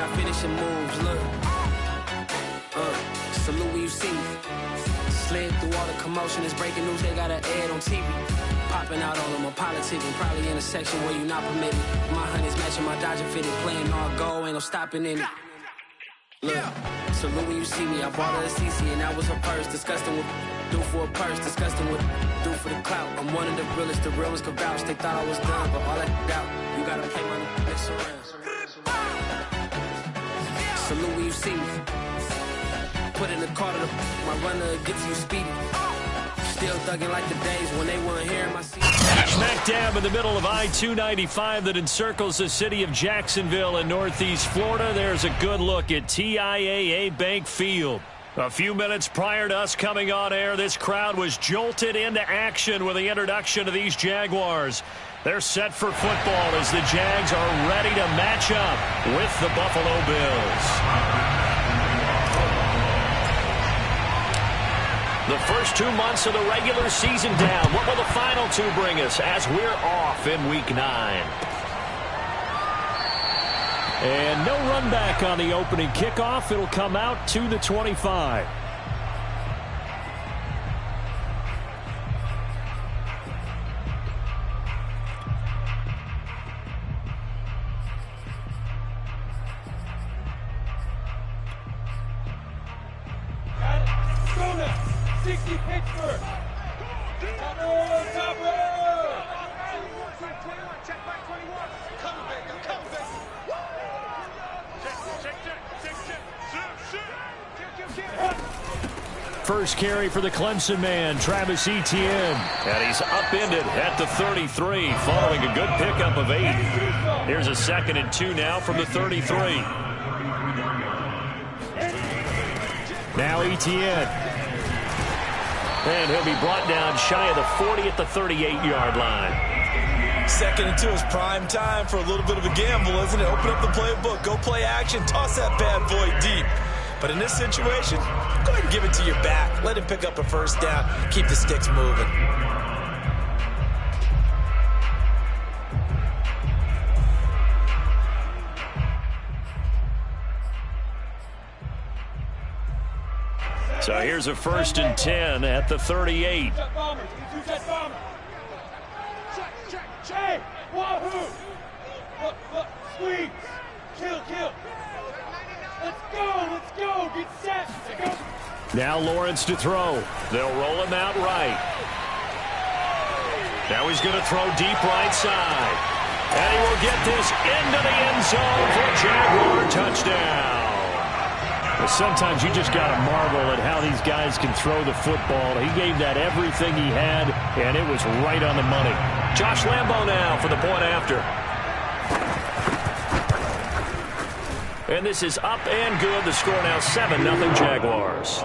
got finishing moves, look. Salute when you see me. Slid through all the commotion, it's breaking news, they got an ad on TV. Popping out on them, I'm politicking, probably in a section where you not permitted. My honey's matching my Dodger fitted, playing all gold, ain't no stopping in it. Look, salute when you see me, I bought her a CC and that was her purse. Disgusting with do for a purse, disgusting with do for the clout. I'm one of the realest, the real ones could vouch. They thought I was done, but all that doubt, you gotta play my mix around. Salute when you see me. Put in the car to my runner gets you speedy. Still thugging like the days when they weren't here in my seat. Smack dab in the middle of I-295 that encircles the city of Jacksonville in northeast Florida. There's a good look at TIAA Bank Field. A few minutes prior to us coming on air, this crowd was jolted into action with the introduction of these Jaguars. They're set for football as the Jags are ready to match up with the Buffalo Bills. The first 2 months of the regular season down. What will the final two bring us as we're off in Week 9? And no run back on the opening kickoff. It'll come out to the 25. First carry for the Clemson man, Travis Etienne. And he's upended at the 33, following a good pickup of 8. Here's a 2nd and 2 now from the 33. Now Etienne. And he'll be brought down shy of the 40 at the 38-yard line. 2nd and 2 is prime time for a little bit of a gamble, isn't it? Open up the playbook, go play action, toss that bad boy deep. But in this situation, go ahead and give it to your back. Let him pick up a first down. Keep the sticks moving. So here's a 1st and 10 at the 38. Check. Wahoo. Look. Squeeze. Kill. Let's go. Get set. Go. Now Lawrence to throw. They'll roll him out right. Now he's going to throw deep right side. And he will get this into the end zone for a Jaguar touchdown. Well, sometimes you just got to marvel at how these guys can throw the football. He gave that everything he had, and it was right on the money. Josh Lambo now for the point after. And this is up and good. The score now 7-0 Jaguars.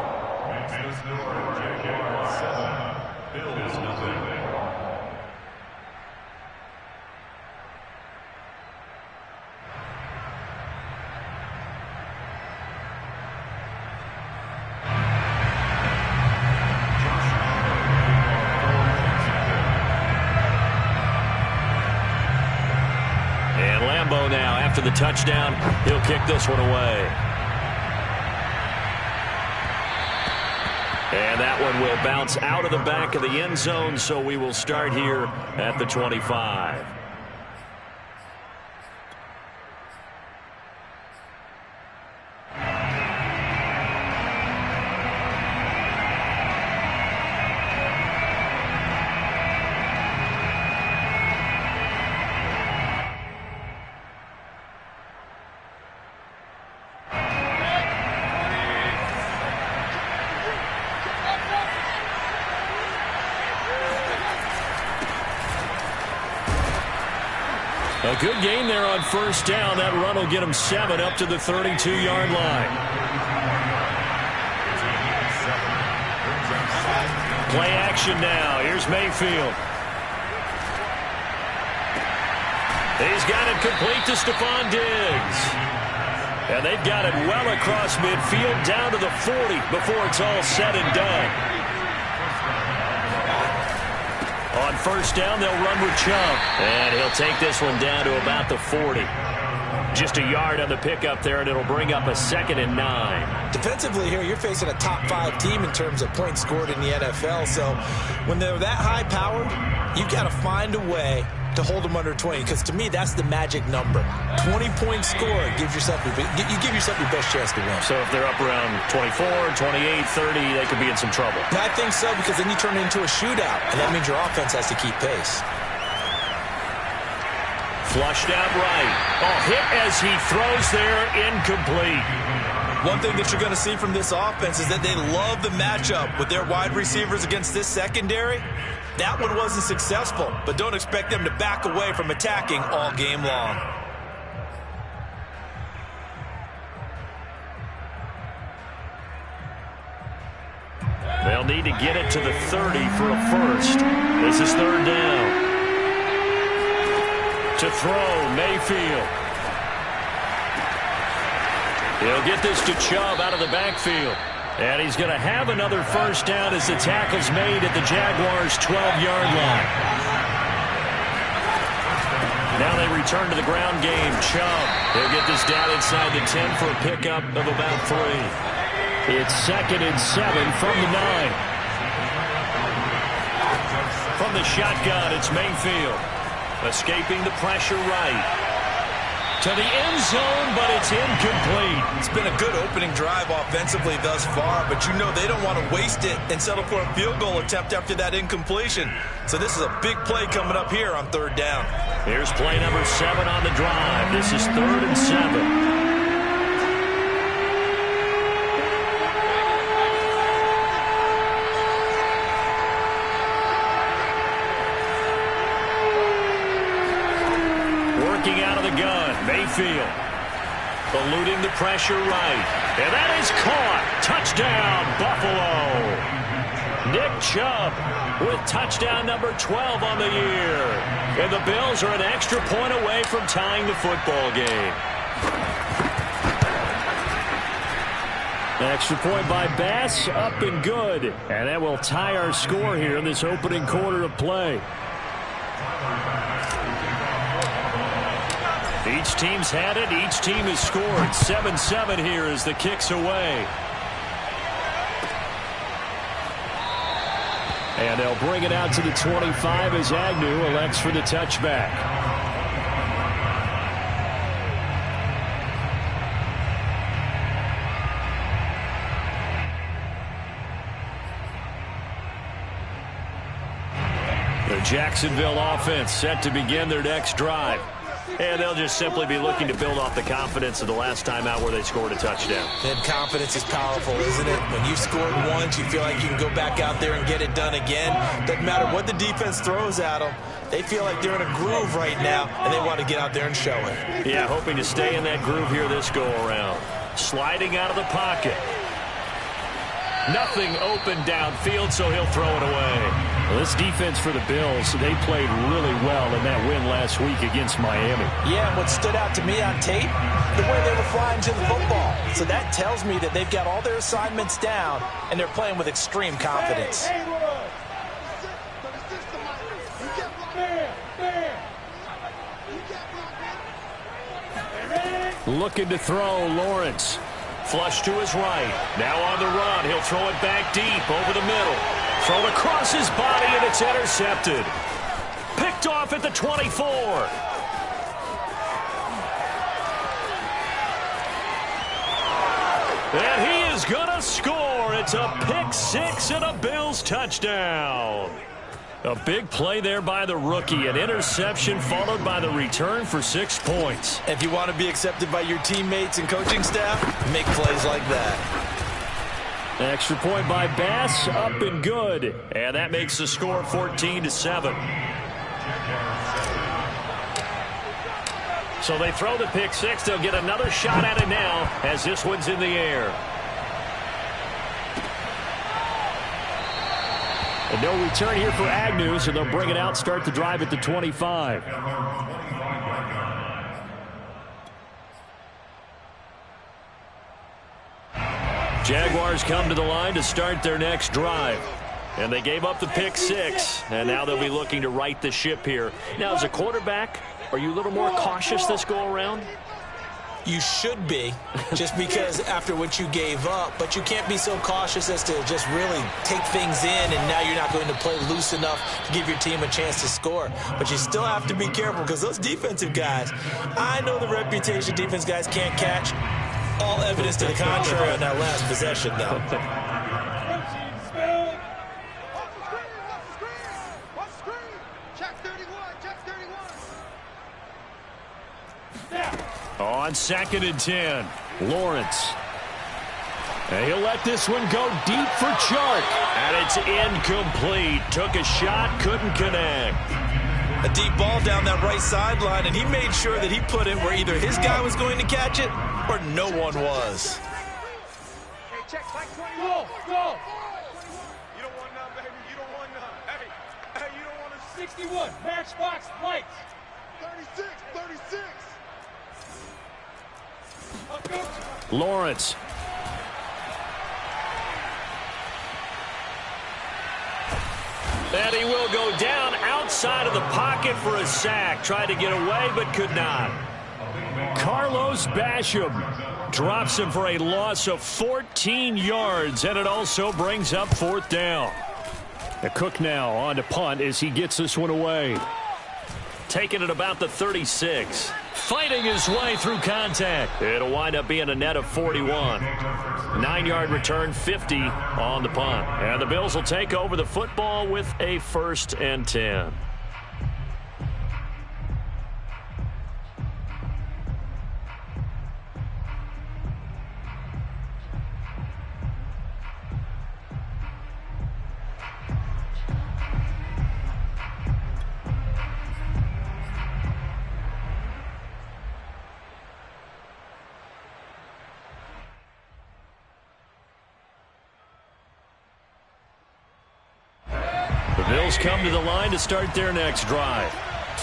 Now after the touchdown, he'll kick this one away. And that one will bounce out of the back of the end zone, so we will start here at the 25. A good gain there on first down. That run will get him 7 up to the 32-yard line. Play action now. Here's Mayfield. He's got it complete to Stephon Diggs. And they've got it well across midfield down to the 40 before it's all said and done. On first down, they'll run with Chubb. And he'll take this one down to about the 40. Just a yard on the pickup there, and it'll bring up a 2nd and 9. Defensively here, you're facing a top 5 team in terms of points scored in the NFL. So when they're that high-powered, you've got to find a way to hold them under 20, because to me, that's the magic number. 20-point score gives yourself you give yourself your best chance to win. So if they're up around 24, 28, 30, they could be in some trouble. I think so, because then you turn it into a shootout, and that means your offense has to keep pace. Flushed out right. Oh, hit as he throws there, incomplete. One thing that you're going to see from this offense is that they love the matchup with their wide receivers against this secondary. That one wasn't successful, but don't expect them to back away from attacking all game long. They'll need to get it to the 30 for a first. This is 3rd down. To throw, Mayfield. He'll get this to Chubb out of the backfield. And he's going to have another first down as the tackle's made at the Jaguars' 12-yard line. Now they return to the ground game. Chubb, he'll get this down inside the 10 for a pickup of about 3. It's 2nd and 7 from the 9. From the shotgun, it's Mayfield. Escaping the pressure right. To the end zone, but it's incomplete. It's been a good opening drive offensively thus far, but you know they don't want to waste it and settle for a field goal attempt after that incompletion. So this is a big play coming up here on 3rd down. Here's play number 7 on the drive. This is 3rd and 7. Out of the gun, Mayfield eluding the pressure right, and that is caught. Touchdown, Buffalo. Nick Chubb with touchdown number 12 on the year, and the Bills are an extra point away from tying the football game. Extra point by Bass, up and good, and that will tie our score here in this opening quarter of play. Each team's had it. Each team has scored. 7-7 here as the kick's away. And they'll bring it out to the 25 as Agnew elects for the touchback. The Jacksonville offense set to begin their next drive. And they'll just simply be looking to build off the confidence of the last time out where they scored a touchdown. And confidence is powerful, isn't it? When you've scored once, you feel like you can go back out there and get it done again. Doesn't matter what the defense throws at them. They feel like they're in a groove right now, and they want to get out there and show it. Yeah, hoping to stay in that groove here this go-around. Sliding out of the pocket. Nothing open downfield, so he'll throw it away. Well, this defense for the Bills, they played really well in that win last week against Miami. Yeah, and what stood out to me on tape, the way they were flying to the football. So that tells me that they've got all their assignments down, and they're playing with extreme confidence. Looking to throw, Lawrence. Flush to his right. Now on the run. He'll throw it back deep over the middle. Thrown across his body, and it's intercepted. Picked off at the 24. And he is going to score. It's a pick six and a Bills touchdown. A big play there by the rookie. An interception followed by the return for 6 points. If you want to be accepted by your teammates and coaching staff, make plays like that. Extra point by Bass, up and good. And that makes the score 14-7. So they throw the pick six. They'll get another shot at it now as this one's in the air. And no return here for Agnew, so they'll bring it out, start the drive at the 25. Jaguars come to the line to start their next drive. And they gave up the pick six, and now they'll be looking to right the ship here. Now, as a quarterback, are you a little more cautious this go-around? You should be, just because after what you gave up, but you can't be so cautious as to just really take things in, and now you're not going to play loose enough to give your team a chance to score. But you still have to be careful, because those defensive guys, I know the reputation defense guys can't catch. All evidence to the contrary on that last possession, though. On 2nd and 10, Lawrence. And he'll let this one go deep for Chark. And it's incomplete. Took a shot, couldn't connect. A deep ball down that right sideline, and he made sure that he put it where either his guy was going to catch it or no one was. Hey, check, like 20. Go, go. You don't want none, baby. You don't want none. Hey, you don't want a 61. Matchbox lights. 36, 36. Lawrence. And he will go down outside of the pocket for a sack. Tried to get away, but could not. Carlos Basham drops him for a loss of 14 yards, and it also brings up 4th down. The Cook now on to punt as he gets this one away. Taking it about the 36. Fighting his way through contact. It'll wind up being a net of 41. 9-yard return, 50 on the punt. And the Bills will take over the football with a 1st and 10. Bills come to the line to start their next drive.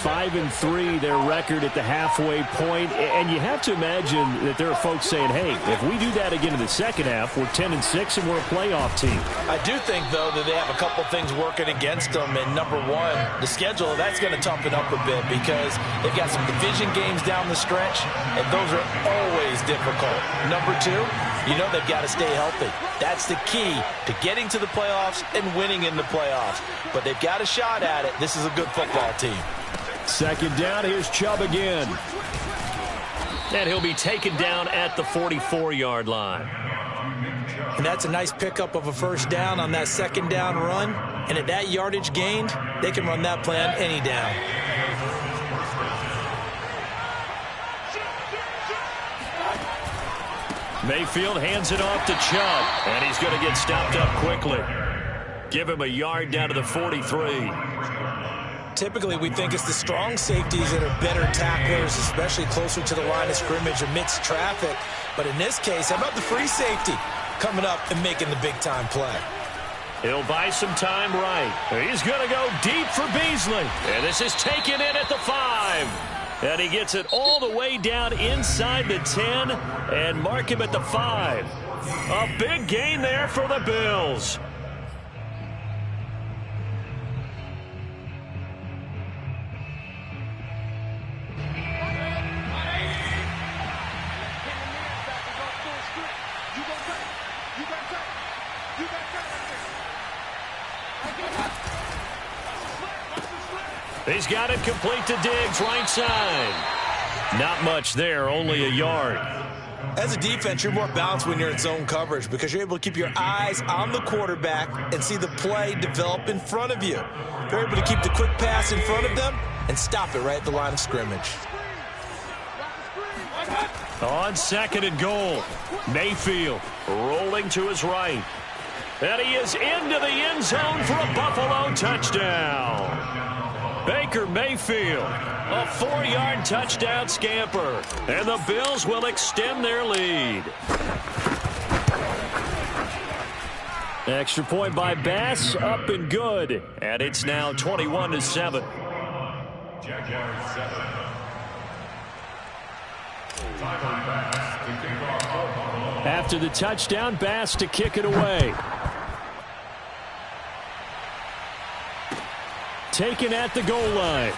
5-3 their record at the halfway point, and you have to imagine that there are folks saying, hey, if we do that again in the second half, we're 10-6 and we're a playoff team. I do think, though, that they have a couple things working against them, and number one, the schedule, that's going to toughen up a bit because they've got some division games down the stretch, and those are always difficult. Number two, you know they've got to stay healthy. That's the key to getting to the playoffs and winning in the playoffs. But they've got a shot at it. This is a good football team. 2nd down, here's Chubb again. And he'll be taken down at the 44-yard line. And that's a nice pickup of a 1st down on that 2nd down run. And at that yardage gained, they can run that play on any down. Mayfield hands it off to Chubb, and he's going to get stopped up quickly. Give him a yard down to the 43. Typically, we think it's the strong safeties that are better tacklers, especially closer to the line of scrimmage amidst traffic. But in this case, how about the free safety coming up and making the big-time play? He'll buy some time right. He's going to go deep for Beasley. And this is taken in at the 5. And he gets it all the way down inside the 10 and mark him at the 5. A big gain there for the Bills. He's got it complete to Diggs, right side. Not much there, only a yard. As a defense, you're more balanced when you're in zone coverage because you're able to keep your eyes on the quarterback and see the play develop in front of you. You're able to keep the quick pass in front of them and stop it right at the line of scrimmage. On 2nd and goal, Mayfield rolling to his right. And he is into the end zone for a Buffalo touchdown. Baker Mayfield, a 4-yard touchdown scamper. And the Bills will extend their lead. Extra point by Bass, up and good. And it's now 21-7. Jaguars 7. After the touchdown, Bass to kick it away. Taken at the goal line.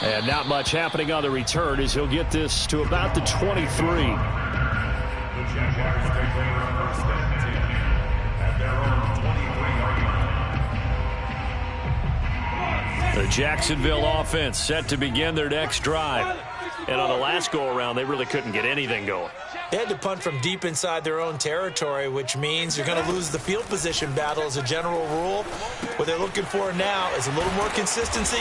And not much happening on the return as he'll get this to about the 23. The Jaguars take over first and 10 at their own 23-yard line. The Jacksonville offense set to begin their next drive. And on the last go-around, they really couldn't get anything going. They had to punt from deep inside their own territory, which means you're going to lose the field position battle as a general rule. What they're looking for now is a little more consistency,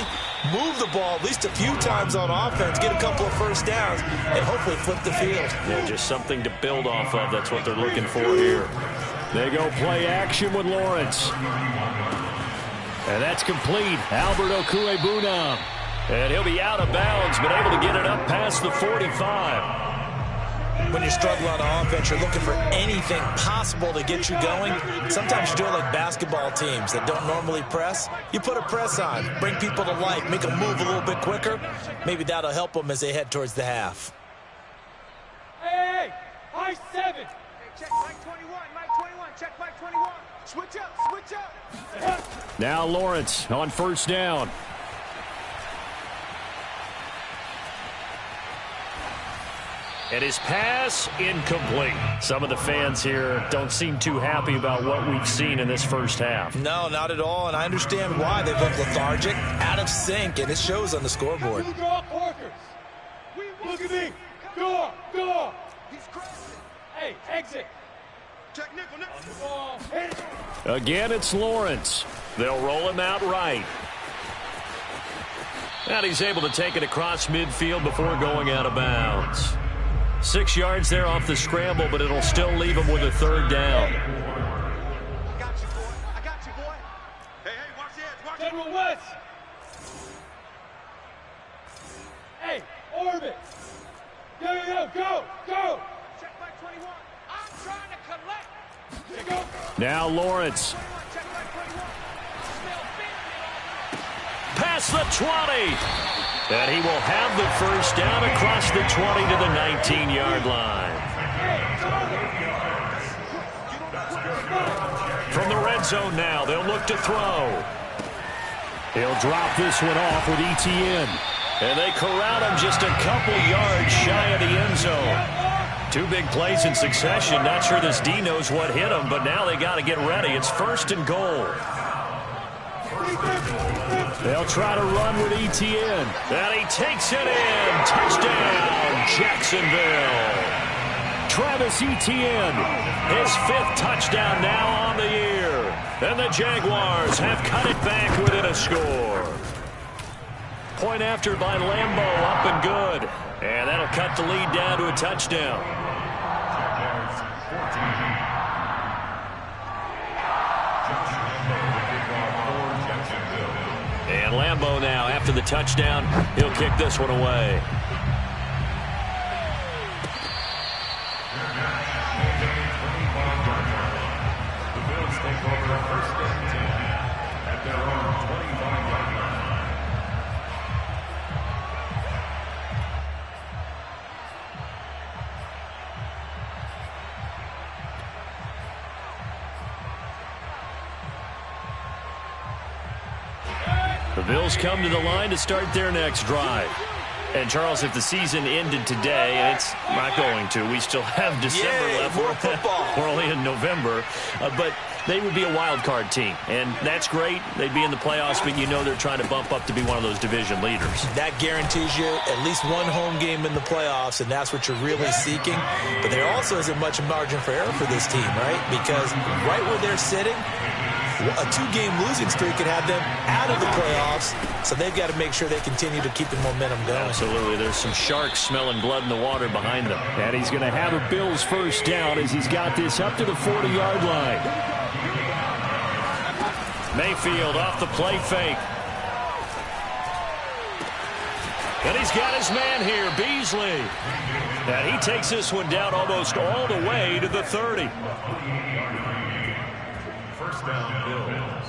move the ball at least a few times on offense, get a couple of first downs, and hopefully flip the field. Yeah, just something to build off of. That's what they're looking for here. They go play action with Lawrence. And that's complete. Albert Boovenile. And he'll be out of bounds, but able to get it up past the 45. When you're struggling on offense, you're looking for anything possible to get you going. Sometimes you do it like basketball teams that don't normally press. You put a press on, bring people to life, make them move a little bit quicker. Maybe that'll help them as they head towards the half. Hey, high 7. Hey, check Mike 21, Mike 21, check Mike 21. Switch up, switch up. Now Lawrence on first down. And his pass incomplete. Some of the fans here don't seem too happy about what we've seen in this first half. No, not at all, and I understand why. They've looked lethargic, out of sync, and it shows on the scoreboard. Look at me. Door. He's crazy. Hey, exit. Check nickel. Hit it. Again, it's Lawrence. They'll roll him out right. And he's able to take it across midfield before going out of bounds. 6 yards there off the scramble, but it'll still leave him with a third down. I got you, boy. Hey, watch the edge. General West. Hey, orbit. Go. Check Mike 21. I'm trying to collect. Go. Now Lawrence. Check Mike 21. Past the 20. And he will have the first down across the 20 to the 19-yard line. From the red zone now, they'll look to throw. He'll drop this one off with Etienne. And they corral him just a couple yards shy of the end zone. 2 big plays in succession. Not sure this D knows what hit him, but now they got to get ready. It's first and goal. They'll try to run with Etienne. And he takes it in. Touchdown, Jacksonville. Travis Etienne, his 5th touchdown now on the year. And the Jaguars have cut it back within a score. Point after by Lambeau, up and good. And that'll cut the lead down to a touchdown. Jaguars 14. And Lambeau now, after the touchdown, he'll kick this one away. The Bills take over first and 10 at their own 25-yard line. The Bills come to the line to start their next drive. And, Charles, if the season ended today, and it's not going to, we still have December left. More football. We're only in November. But they would be a wild card team. And that's great. They'd be in the playoffs, but you know they're trying to bump up to be one of those division leaders. That guarantees you at least one home game in the playoffs, and that's what you're really seeking. But there also isn't much margin for error for this team, right? Because right where they're sitting, a 2-game losing streak could have them out of the playoffs, so they've got to make sure they continue to keep the momentum going. Absolutely. There's some sharks smelling blood in the water behind them. And he's going to have a Bills first down as he's got this up to the 40-yard line. Mayfield off the play fake. And he's got his man here, Beasley. And he takes this one down almost all the way to the 30. First down, Bills.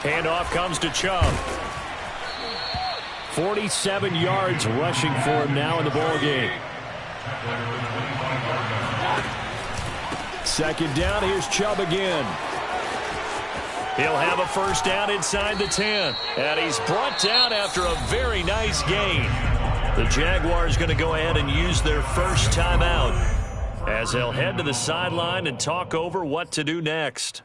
Handoff comes to Chubb. 47 yards rushing for him now in the ball game. Second down, here's Chubb again. He'll have a first down inside the 10. And he's brought down after a very nice gain. The Jaguars going to go ahead and use their first timeout as they'll head to the sideline and talk over what to do next.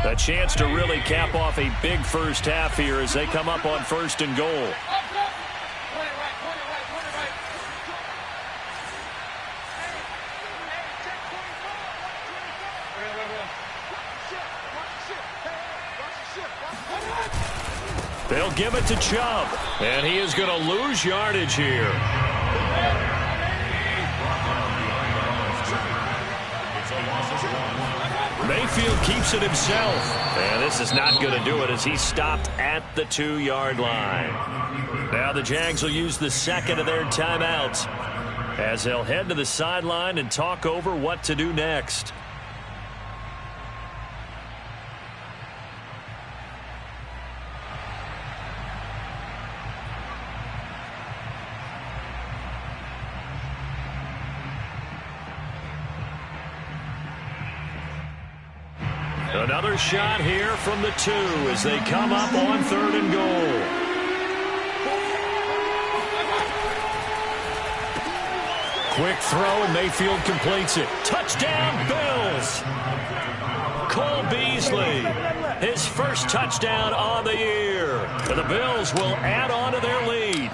A chance to really cap off a big first half here as they come up on first and goal. They'll give it to Chubb, and he is going to lose yardage here. Mayfield keeps it himself, and this is not going to do it as he's stopped at the 2-yard line. Now the Jags will use the second of their timeouts as they'll head to the sideline and talk over what to do next. Another shot here from the 2 as they come up on third and goal. Quick throw, and Mayfield completes it. Touchdown, Bills! Cole Beasley, his first touchdown on the year. And the Bills will add on to their lead.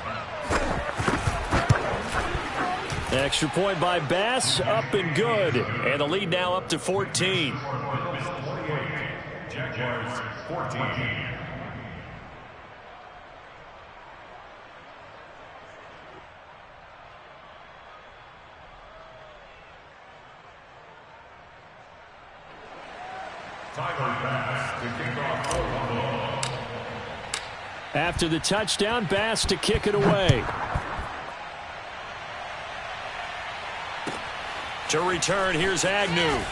Extra point by Bass, up and good. And the lead now up to 14. Jaguars 14. After the touchdown, Bass to kick it away. To return, here's Agnew.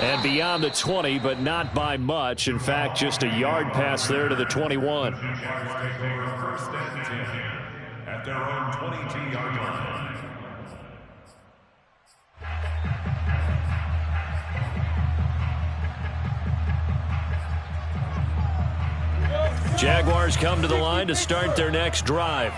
And beyond the 20, but not by much. In fact, just a yard pass there to the 21. First and 10 at their own 22-yard line. Jaguars come to the line to start their next drive.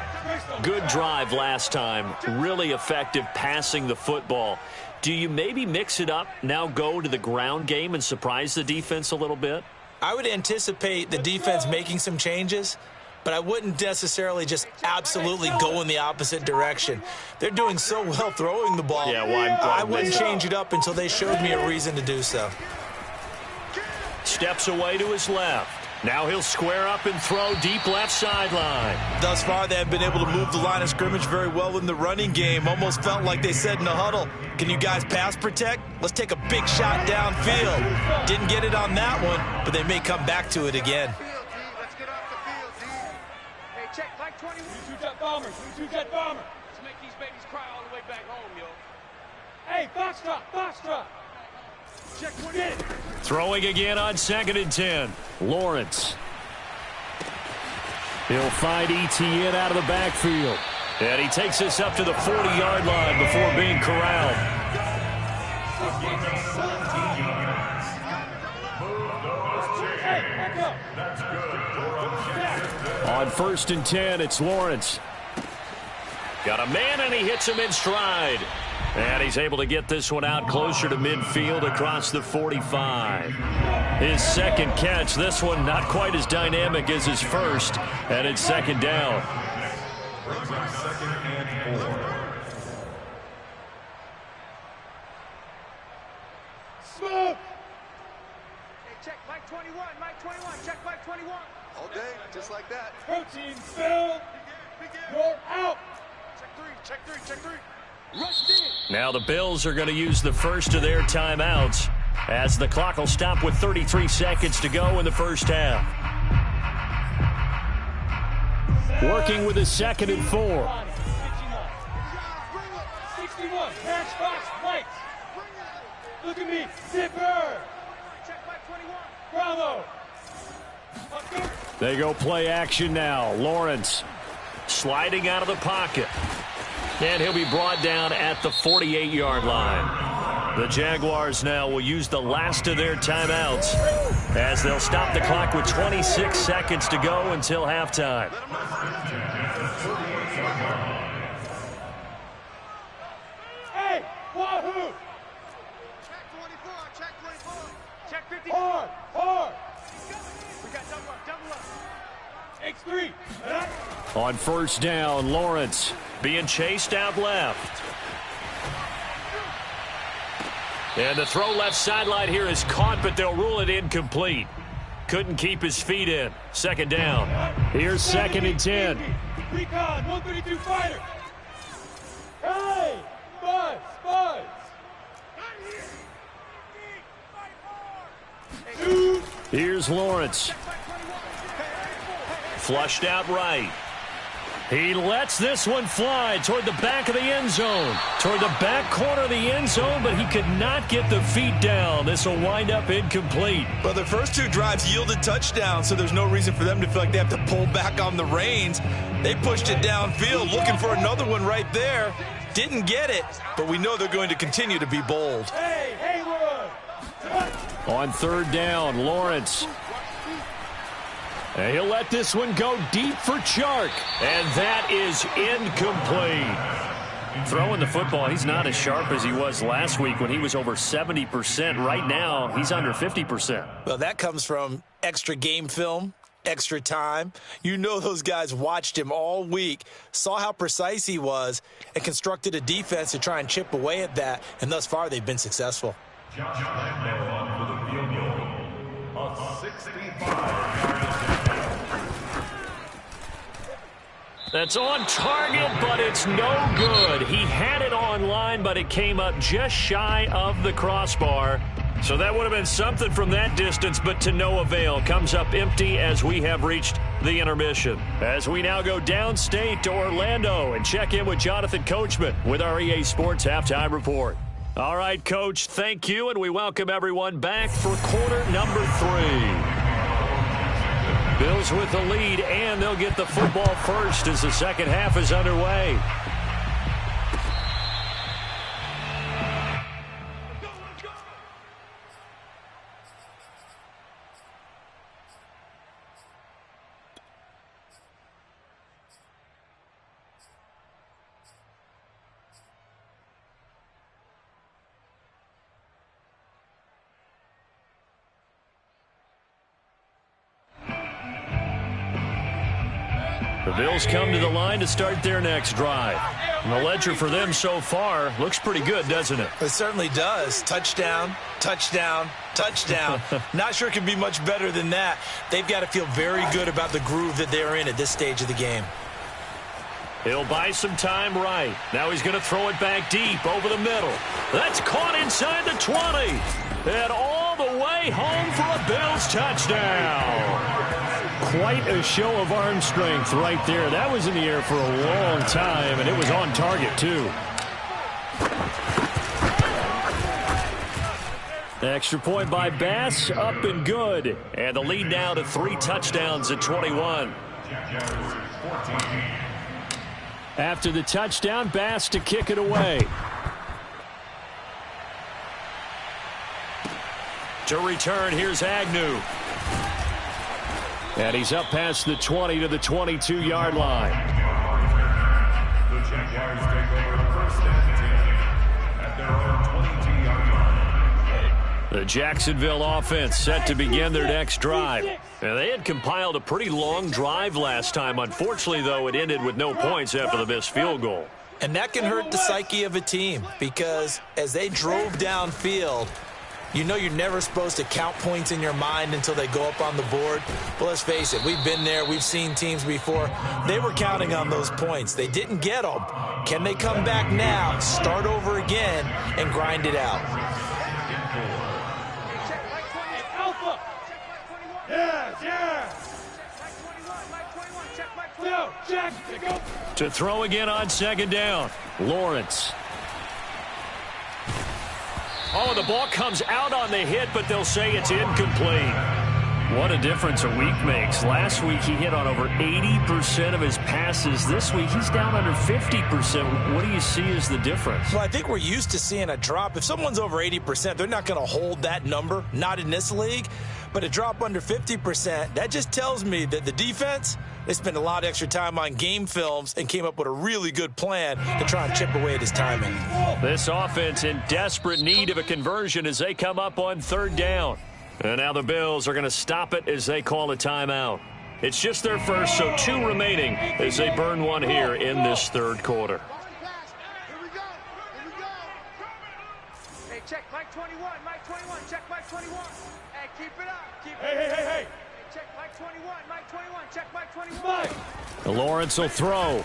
Good drive last time. Really effective passing the football. Do you maybe mix it up, now go to the ground game and surprise the defense a little bit? I would anticipate the defense making some changes, but I wouldn't necessarily just absolutely go in the opposite direction. They're doing so well throwing the ball. Yeah, well, I wouldn't change it up until they showed me a reason to do so. Steps away to his left. Now he'll square up and throw deep left sideline. Thus far, they have been able to move the line of scrimmage very well in the running game. Almost felt like they said in the huddle, can you guys pass protect? Let's take a big shot downfield. Didn't get it on that one, but they may come back to it again. Let's get off the field, D. Hey, check, like 20. We 2 jet bombers. We 2 jet bombers. Let's make these babies cry all the way back home, yo. Hey, box drop. Check 20. Throwing again on 2nd and 10. Lawrence. He'll find ETN out of the backfield. And he takes us up to the 40-yard line before being corralled. On 1st and 10, it's Lawrence. Got a man, and he hits him in stride. And he's able to get this one out closer to midfield across the 45. His second catch, this one not quite as dynamic as his first, and it's 2nd down. Second and 4. Smoke! Hey, check, Mike 21, check Mike 21. All day, just like that. Protein fill. You're out. Check three. Now the Bills are going to use the first of their timeouts as the clock will stop with 33 seconds to go in the first half. Working with a 2nd and 4. 61, matchbox, Look at me. Zipper. Check by 21. Bravo. They go play action now. Lawrence sliding out of the pocket. And he'll be brought down at the 48-yard line. The Jaguars now will use the last of their timeouts as they'll stop the clock with 26 seconds to go until halftime. Hey, wahoo! Check 24, check 24. Check 50. Hard. We got double up. X3. On first down, Lawrence being chased out left. And the throw left sideline here is caught, but they'll rule it incomplete. Couldn't keep his feet in. Second down. Here's 2nd and 10. Recon, 132 fighter. Hey, Buzz. Here's Lawrence. Flushed out right. He lets this one fly toward the back of the end zone. Toward the back corner of the end zone, but he could not get the feet down. This will wind up incomplete. Well, the first 2 drives yielded touchdowns, so there's no reason for them to feel like they have to pull back on the reins. They pushed it downfield, looking for another one right there. Didn't get it, but we know they're going to continue to be bold. Hey, Haywood. On third down, Lawrence. And he'll let this one go deep for Chark. And that is incomplete. Throwing the football, he's not as sharp as he was last week when he was over 70%. Right now, he's under 50%. Well, that comes from extra game film, extra time. You know those guys watched him all week, saw how precise he was, and constructed a defense to try and chip away at that. And thus far, they've been successful. Josh Lambo on for the field goal. A 65-yard That's on target, but it's no good. He had it on line, but it came up just shy of the crossbar. So that would have been something from that distance, but to no avail. Comes up empty as we have reached the intermission. As we now go downstate to Orlando and check in with Jonathan Coachman with our EA Sports Halftime Report. All right, Coach, thank you, and we welcome everyone back for quarter number 3. Bills with the lead, and they'll get the football first as the second half is underway. The Bills come to the line to start their next drive. And the ledger for them so far looks pretty good, doesn't it? It certainly does. Touchdown, touchdown, touchdown. Not sure it can be much better than that. They've got to feel very good about the groove that they're in at this stage of the game. He'll buy some time right. Now he's going to throw it back deep over the middle. That's caught inside the 20. And all the way home for a Bills touchdown. Quite a show of arm strength right there. That was in the air for a long time, and it was on target, too. Extra point by Bass, up and good. And the lead now to 3 touchdowns at 21. After the touchdown, Bass to kick it away. To return, here's Agnew. And he's up past the 20 to the 22-yard line. The Jaguars take over first and 10 at their own 22-yard line. The Jacksonville offense set to begin their next drive. And they had compiled a pretty long drive last time. Unfortunately, though, it ended with no points after the missed field goal. And that can hurt the psyche of a team because as they drove downfield, you know you're never supposed to count points in your mind until they go up on the board. But let's face it, we've been there. We've seen teams before. They were counting on those points. They didn't get them. Can they come back now, start over again, and grind it out? Alpha. Yeah. To throw again on second down. Lawrence. Oh, the ball comes out on the hit, but they'll say it's incomplete. What a difference a week makes. Last week he hit on over 80% of his passes. This week he's down under 50%. What do you see as the difference? Well, I think we're used to seeing a drop. If someone's over 80%, they're not going to hold that number, not in this league. But a drop under 50%, that just tells me that the defense, they spent a lot of extra time on game films and came up with a really good plan to try and chip away at his timing. This offense in desperate need of a conversion as they come up on third down. And now the Bills are going to stop it as they call a timeout. It's just their first, so 2 remaining as they burn one here in this third quarter. Hey, check Mike 21, Mike 21, check Mike 21. Hey, keep it up, keep it up. Hey, check Mike 21, Mike 21, check Mike 21. Lawrence will throw.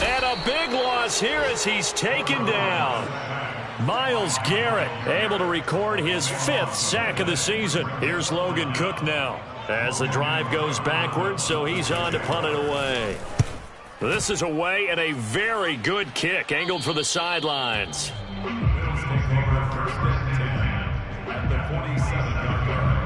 And a big loss here as he's taken down. Myles Garrett able to record his 5th sack of the season. Here's Logan Cook now as the drive goes backwards, so he's on to punt it away. This is away and a very good kick angled for the sidelines. Bills take over first and 10 at the 27-yard line.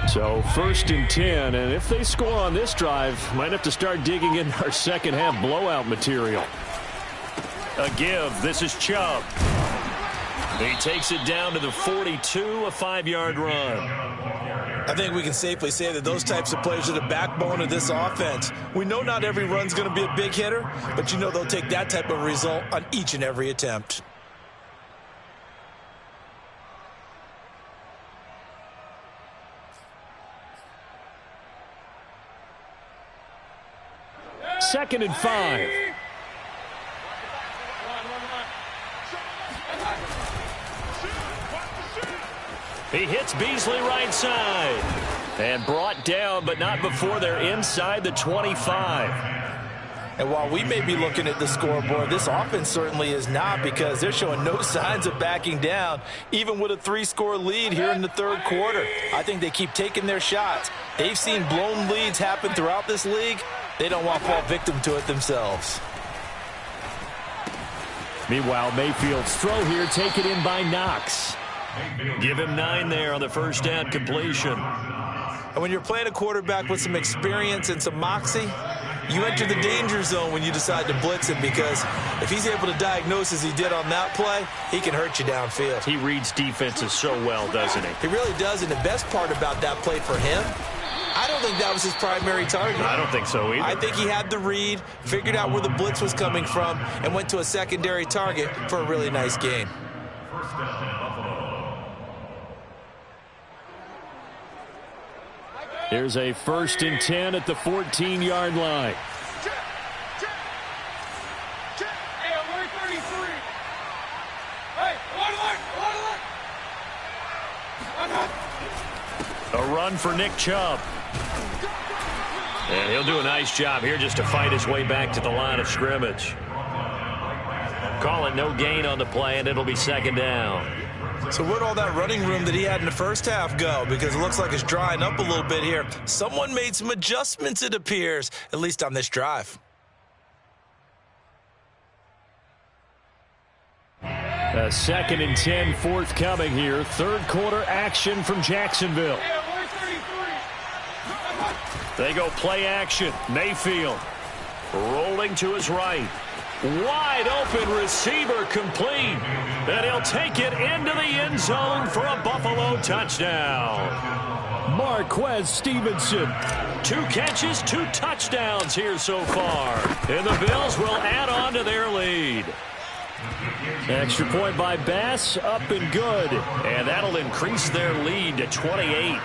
So 1st and 10, and if they score on this drive, might have to start digging in our second half blowout material. A give. This is Chubb. He takes it down to the 42, a 5-yard run. I think we can safely say that those types of players are the backbone of this offense. We know not every run's going to be a big hitter, but you know they'll take that type of result on each and every attempt. Second and 5. He hits Beasley right side. And brought down, but not before they're inside the 25. And while we may be looking at the scoreboard, this offense certainly is not, because they're showing no signs of backing down, even with a 3-score lead here in the third quarter. I think they keep taking their shots. They've seen blown leads happen throughout this league. They don't want to fall victim to it themselves. Meanwhile, Mayfield's throw here taken in by Knox. Give him 9 there on the first down completion. And when you're playing a quarterback with some experience and some moxie, you enter the danger zone when you decide to blitz him, because if he's able to diagnose as he did on that play, he can hurt you downfield. He reads defenses so well, doesn't he? He really does, and the best part about that play for him, I don't think that was his primary target. I don't think so either. I think he had the read, figured out where the blitz was coming from, and went to a secondary target for a really nice gain. First down, Buffalo. Here's a 1st and 10 at the 14-yard line. Hey, I'm wearing 33. Hey, A run for Nick Chubb. And he'll do a nice job here just to fight his way back to the line of scrimmage. Call it no gain on the play, and it'll be 2nd down. So where'd all that running room that he had in the first half go? Because it looks like it's drying up a little bit here. Someone made some adjustments, it appears, at least on this drive. A 2nd and 10 forthcoming here. Third quarter action from Jacksonville. Hey, I'm wearing 33. They go play action. Mayfield rolling to his right. Wide open receiver complete. And he'll take it into the end zone for a Buffalo touchdown. Marquez Stevenson. 2 catches, 2 touchdowns here so far. And the Bills will add on to their lead. Extra point by Bass, up and good. And that'll increase their lead to 28.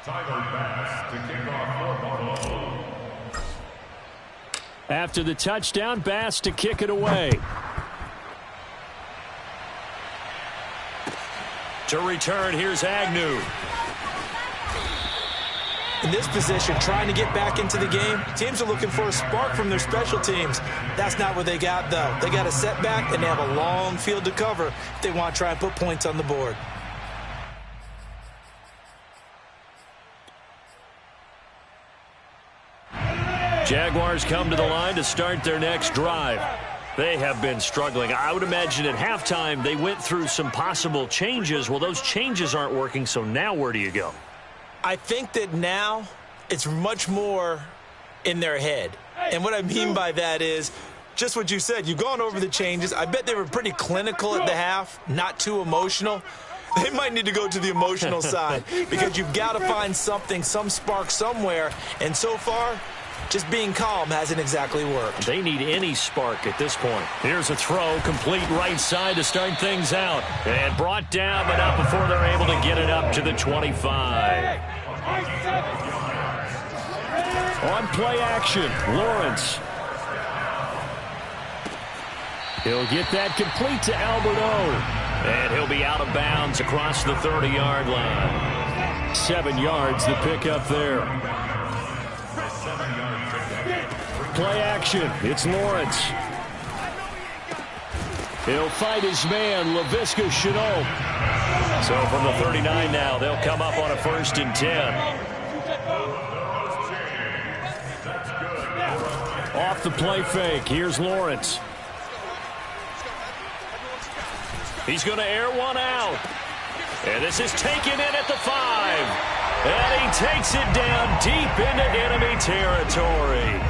Tyler Bass to kick off for Buffalo. After the touchdown, Bass to kick it away. To return, here's Agnew. In this position, trying to get back into the game, teams are looking for a spark from their special teams. That's not what they got, though. They got a setback, and they have a long field to cover if they want to try and put points on the board. Jaguars come to the line to start their next drive. They have been struggling. I would imagine at halftime they went through some possible changes. Well, those changes aren't working, so now where do you go? I think that now it's much more in their head. And what I mean by that is just what you said. You've gone over the changes. I bet they were pretty clinical at the half, not too emotional. They might need to go to the emotional side because you've got to find something, some spark somewhere. And so far, just being calm hasn't exactly worked. They need any spark at this point. Here's a throw, complete right side to start things out. And brought down, but not before they're able to get it up to the 25. On play action, Lawrence. He'll get that complete to Alberto. And he'll be out of bounds across the 30-yard line. 7 yards, the pickup there. Play action. It's Lawrence. He'll fight his man, Laviska Shenault. So from the 39 now, they'll come up on a 1st and 10. Off the play fake. Here's Lawrence. He's going to air one out. And this is taken in at the 5. And he takes it down deep into enemy territory.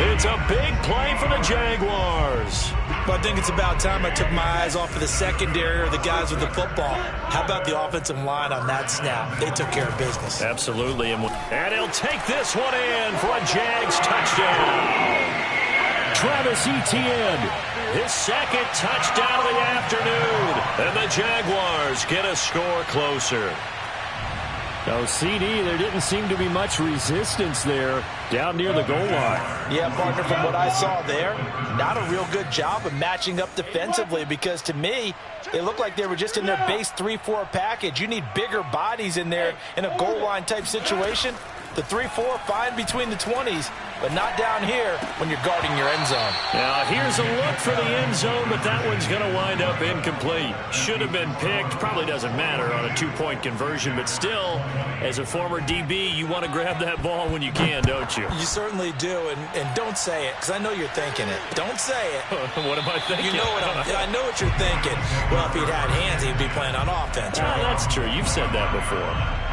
It's a big play for the Jaguars. But I think it's about time I took my eyes off of the secondary or the guys with the football. How about the offensive line on that snap? They took care of business. Absolutely. And he'll take this one in for a Jags touchdown. Travis Etienne, his 2nd touchdown of the afternoon. And the Jaguars get a score closer. Oh, CD, there didn't seem to be much resistance there down near the goal line. Yeah, partner, from what I saw there, not a real good job of matching up defensively because to me, it looked like they were just in their base 3-4 package. You need bigger bodies in there in a goal line type situation. The 3-4, fine between the 20s, but not down here when you're guarding your end zone. Now, here's a look for the end zone, but that one's going to wind up incomplete. Should have been picked. Probably doesn't matter on a 2-point conversion, but still, as a former DB, you want to grab that ball when you can, don't you? You certainly do, and don't say it, because I know you're thinking it. Don't say it. What am I thinking? You know I know what you're thinking. Well, if he'd had hands, he'd be playing on offense, right? That's true. You've said that before.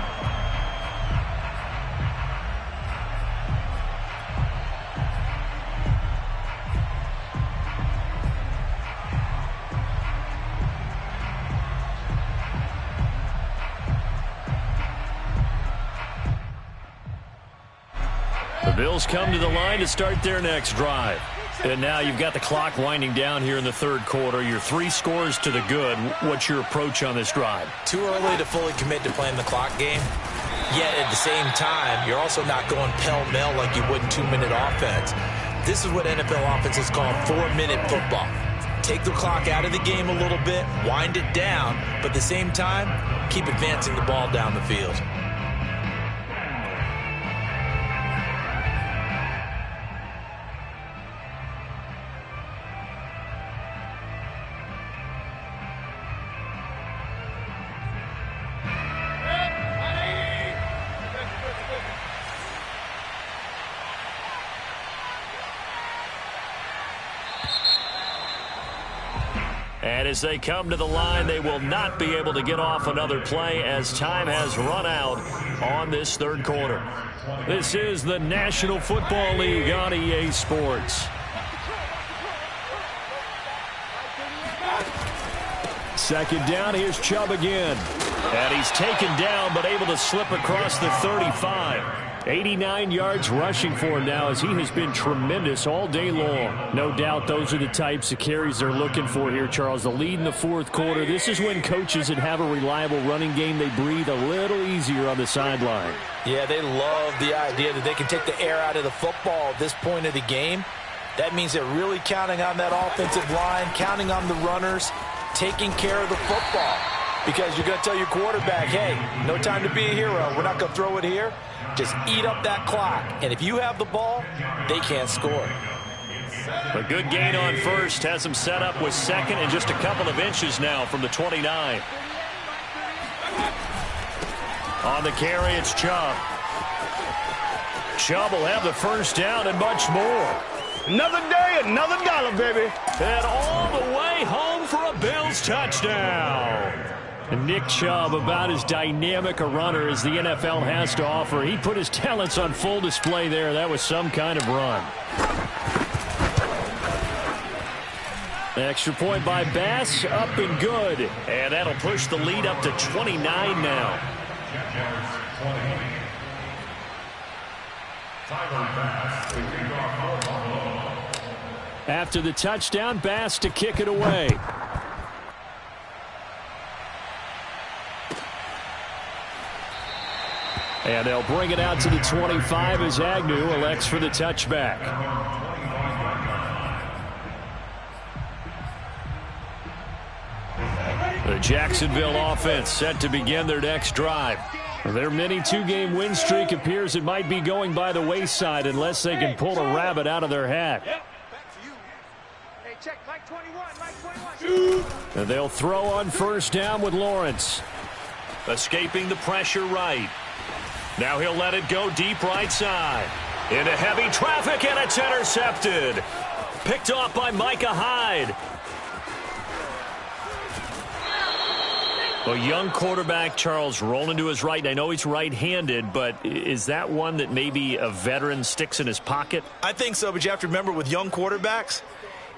The Bills come to the line to start their next drive. And now you've got the clock winding down here in the 3rd quarter. You're 3 scores to the good. What's your approach on this drive? Too early to fully commit to playing the clock game. Yet at the same time, you're also not going pell-mell like you would in 2-minute offense. This is what NFL offenses call 4-minute football. Take the clock out of the game a little bit, wind it down, but at the same time, keep advancing the ball down the field. And as they come to the line, they will not be able to get off another play as time has run out on this 3rd quarter. This is the National Football League on EA Sports. Second down, here's Chubb again. And he's taken down, but able to slip across the 35. 89 yards rushing for him now, as he has been tremendous all day long. No doubt those are the types of carries they're looking for here, Charles. The lead in the fourth quarter. This is when coaches that have a reliable running game, they breathe a little easier on the sideline. Yeah, they love the idea that they can take the air out of the football at this point of the game. That means they're really counting on that offensive line, counting on the runners, taking care of the football. Because you're going to tell your quarterback, hey, no time to be a hero. We're not going to throw it here. Just eat up that clock. And if you have the ball, they can't score. A good gain on first has him set up with second and just a couple of inches now from the 29. On the carry, it's Chubb. Chubb will have the first down and much more. Another day, another dollar, baby. And all the way home for a Bills touchdown. And Nick Chubb, about as dynamic a runner as the NFL has to offer. He put his talents on full display there. That was some kind of run. Extra point by Bass, up and good. And that'll push the lead up to 29 now. After the touchdown, Bass to kick it away. And they'll bring it out to the 25 as Agnew elects for the touchback. The Jacksonville offense set to begin their next drive. Their mini two-game win streak appears it might be going by the wayside unless they can pull a rabbit out of their hat. And they'll throw on first down with Lawrence. Escaping the pressure right. Now he'll let it go deep right side. Into heavy traffic, and it's intercepted. Picked off by Micah Hyde. A young quarterback, Charles, rolling to his right. I know he's right-handed, but is that one that maybe a veteran sticks in his pocket? I think so, but you have to remember with young quarterbacks,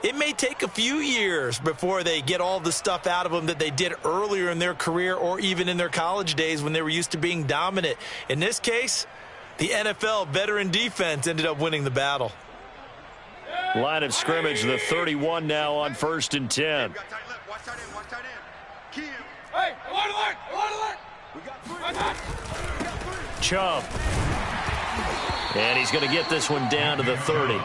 it may take a few years before they get all the stuff out of them that they did earlier in their career or even in their college days when they were used to being dominant. In this case, the NFL veteran defense ended up winning the battle. Line of scrimmage, the 31 now on 1st and 10. Chubb. And he's going to get this one down to the 30.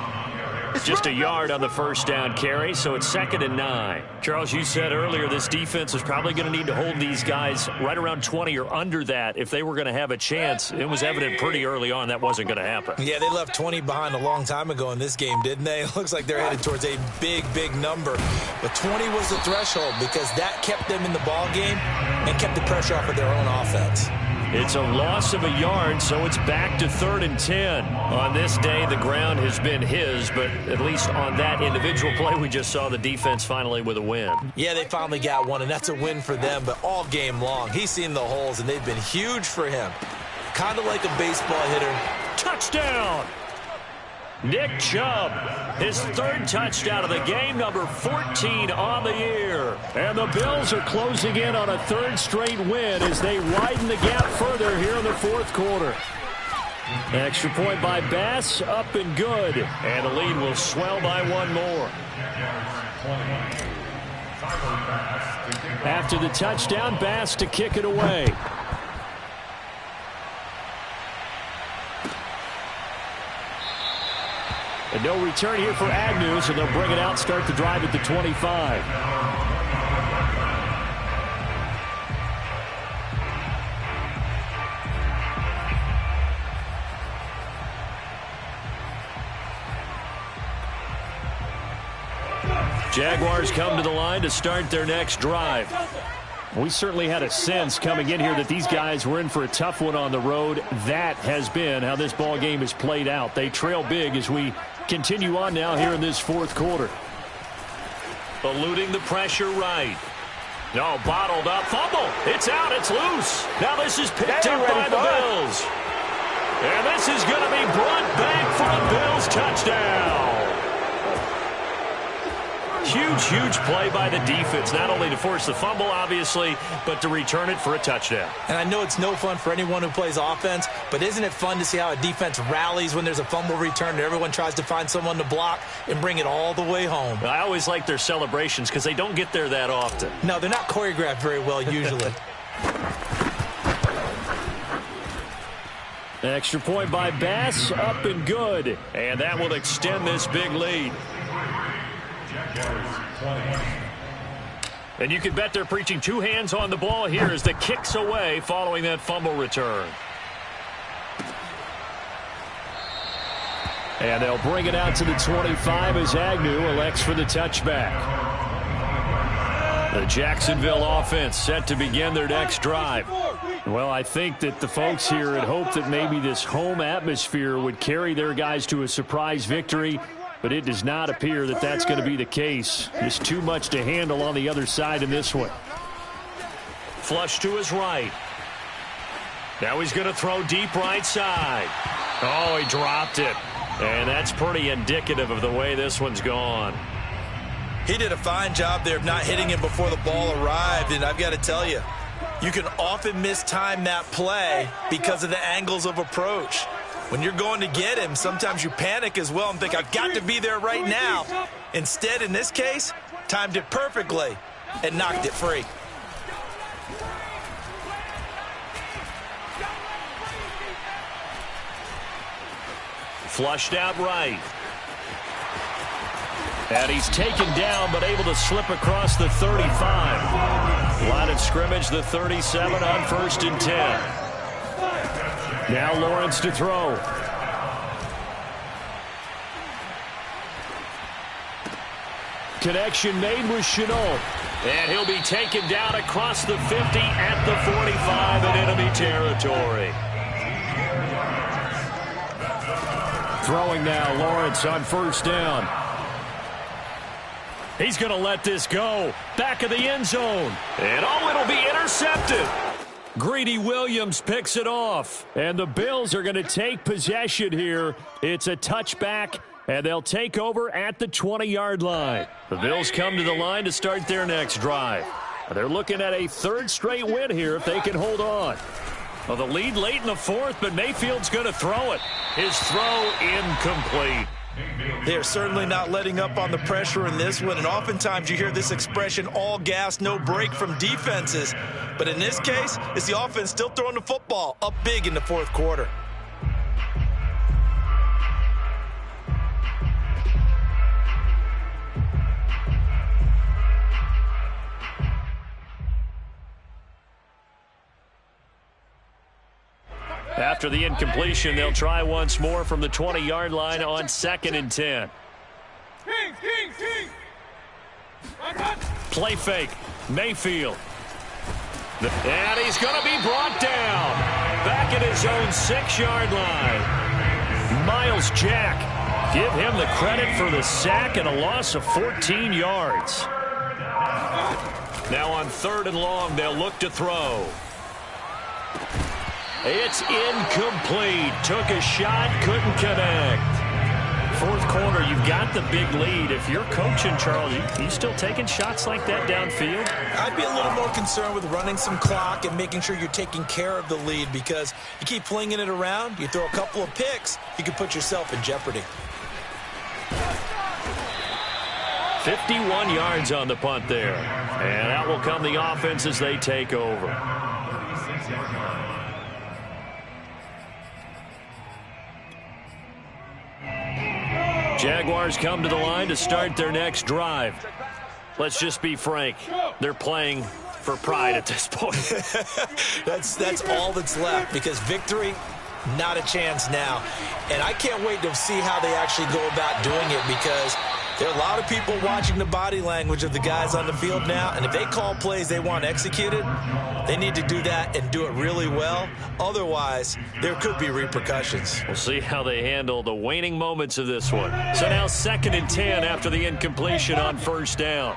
Just a yard on the first down carry, so it's 2nd and 9. Charles, you said earlier this defense is probably going to need to hold these guys right around 20 or under that if they were going to have a chance. It was evident pretty early on that wasn't going to happen. Yeah, they left 20 behind a long time ago in this game, didn't they? It looks like they're headed towards a big, big number. But 20 was the threshold because that kept them in the ball game and kept the pressure off of their own offense. It's a loss of a yard, so it's back to 3rd and 10. On this day, the ground has been his, but at least on that individual play, we just saw the defense finally with a win. Yeah, they finally got one, and that's a win for them, but all game long, he's seen the holes, and they've been huge for him. Kind of like a baseball hitter. Touchdown! Nick Chubb, his 3rd touchdown of the game, number 14 on the year. And the Bills are closing in on a 3rd straight win as they widen the gap further here in the 4th quarter. Extra point by Bass, up and good. And the lead will swell by one more. After the touchdown, Bass to kick it away. And no return here for Agnew, so they'll bring it out, start the drive at the 25. Jaguars come to the line to start their next drive. We certainly had a sense coming in here that these guys were in for a tough one on the road. That has been how this ball game has played out. They trail big as we continue on now here in this 4th quarter. Eluding the pressure right. No, bottled up. Fumble. It's out. It's loose. Now this is picked up by the Bills. And this is going to be brought back for a Bills touchdown. Huge play by the defense, not only to force the fumble, obviously, but to return it for a touchdown. And I know it's no fun for anyone who plays offense, but isn't it fun to see how a defense rallies when there's a fumble return and everyone tries to find someone to block and bring it all the way home? I always like their celebrations because they don't get there that often. No, they're not choreographed very well usually. Extra point by Bass, up and good. And that will extend this big lead. And you can bet they're preaching two hands on the ball here as the kick's away following that fumble return. And they'll bring it out to the 25 as Agnew elects for the touchback. The Jacksonville offense set to begin their next drive. Well, I think that the folks here had hoped that maybe this home atmosphere would carry their guys to a surprise victory, but it does not appear that that's going to be the case. Just too much to handle on the other side in this one. Flush to his right. Now he's going to throw deep right side. Oh, he dropped it. And that's pretty indicative of the way this one's gone. He did a fine job there of not hitting him before the ball arrived, and I've got to tell you, you can often mistime that play because of the angles of approach. When you're going to get him, sometimes you panic as well and think, I've got to be there right now. Instead, in this case, timed it perfectly and knocked it free. Flushed out right. And he's taken down, but able to slip across the 35. Line of scrimmage, the 37 on 1st and 10. Now Lawrence to throw. Connection made with Chenault. And he'll be taken down across the 50 at the 45 in enemy territory. Throwing now, Lawrence on 1st down. He's going to let this go. Back of the end zone. And it'll be intercepted. Greedy Williams picks it off. And the Bills are going to take possession here. It's a touchback, and they'll take over at the 20-yard line. The Bills come to the line to start their next drive. They're looking at a 3rd straight win here if they can hold on. Well, the lead late in the 4th, but Mayfield's going to throw it. His throw incomplete. They are certainly not letting up on the pressure in this one, and oftentimes you hear this expression, all gas, no break from defenses. But in this case, it's the offense still throwing the football up big in the 4th quarter. After the incompletion, they'll try once more from the 20-yard line on 2nd and 10. Play fake. Mayfield. And he's going to be brought down. Back at his own 6-yard line. Miles Jack. Give him the credit for the sack and a loss of 14 yards. Now on 3rd and long, they'll look to throw. It's incomplete. Took a shot, couldn't connect. 4th quarter, you've got the big lead. If you're coaching, Charles, you still taking shots like that downfield? I'd be a little more concerned with running some clock and making sure you're taking care of the lead, because you keep flinging it around, you throw a couple of picks, you can put yourself in jeopardy. 51 yards on the punt there. And out will come the offense as they take over. Jaguars come to the line to start their next drive. Let's just be frank. They're playing for pride at this point. That's all that's left, because victory, not a chance now. And I can't wait to see how they actually go about doing it, because there are a lot of people watching the body language of the guys on the field now, and if they call plays they want executed, they need to do that and do it really well. Otherwise, there could be repercussions. We'll see how they handle the waning moments of this one. So now 2nd and 10 after the incompletion on 1st down.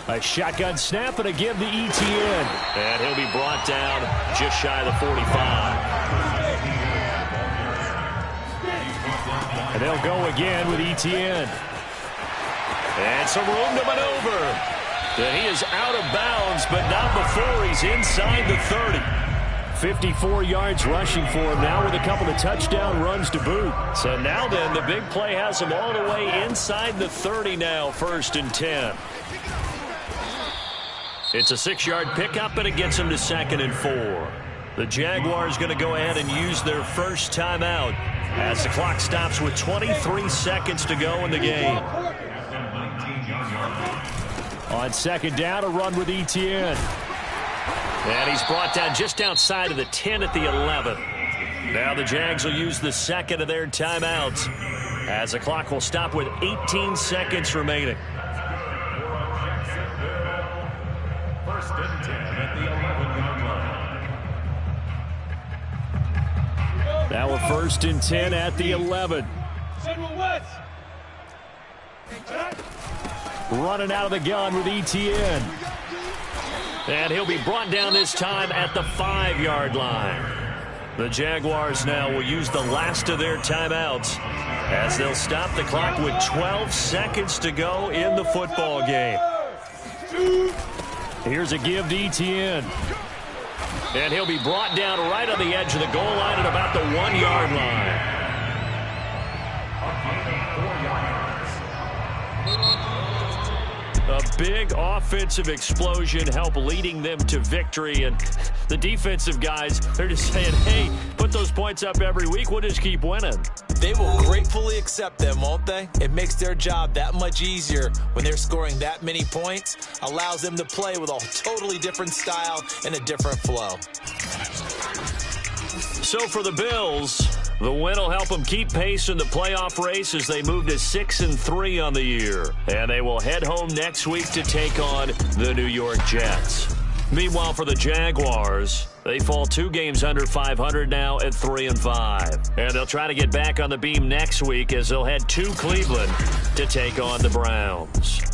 A shotgun snap and a give to Etienne. And he'll be brought down just shy of the 45. And they'll go again with Etienne. And some room to maneuver. And he is out of bounds, but not before he's inside the 30. 54 yards rushing for him now with a couple of touchdown runs to boot. So now then, the big play has him all the way inside the 30 now, 1st and 10. It's a 6-yard pickup, and it gets him to 2nd and 4. The Jaguars going to go ahead and use their first timeout as the clock stops with 23 seconds to go in the game. On 2nd down, a run with Etienne. And he's brought down just outside of the 10 at the 11. Now the Jags will use the 2nd of their timeouts as the clock will stop with 18 seconds remaining. 1st and 10 at the 11-yard line. Now a 1st and 10 at the 11. Running out of the gun with Etienne. And he'll be brought down this time at the 5-yard line. The Jaguars now will use the last of their timeouts as they'll stop the clock with 12 seconds to go in the football game. Here's a give to Etienne. And he'll be brought down right on the edge of the goal line at about the 1-yard line. A big offensive explosion helped leading them to victory. And the defensive guys, they're just saying, hey, put those points up every week. We'll just keep winning. They will gratefully accept them, won't they? It makes their job that much easier when they're scoring that many points. Allows them to play with a totally different style and a different flow. So for the Bills, the win will help them keep pace in the playoff race as they move to 6-3 on the year. And they will head home next week to take on the New York Jets. Meanwhile, for the Jaguars, they fall 2 games under 500 now at 3-5. And they'll try to get back on the beam next week as they'll head to Cleveland to take on the Browns.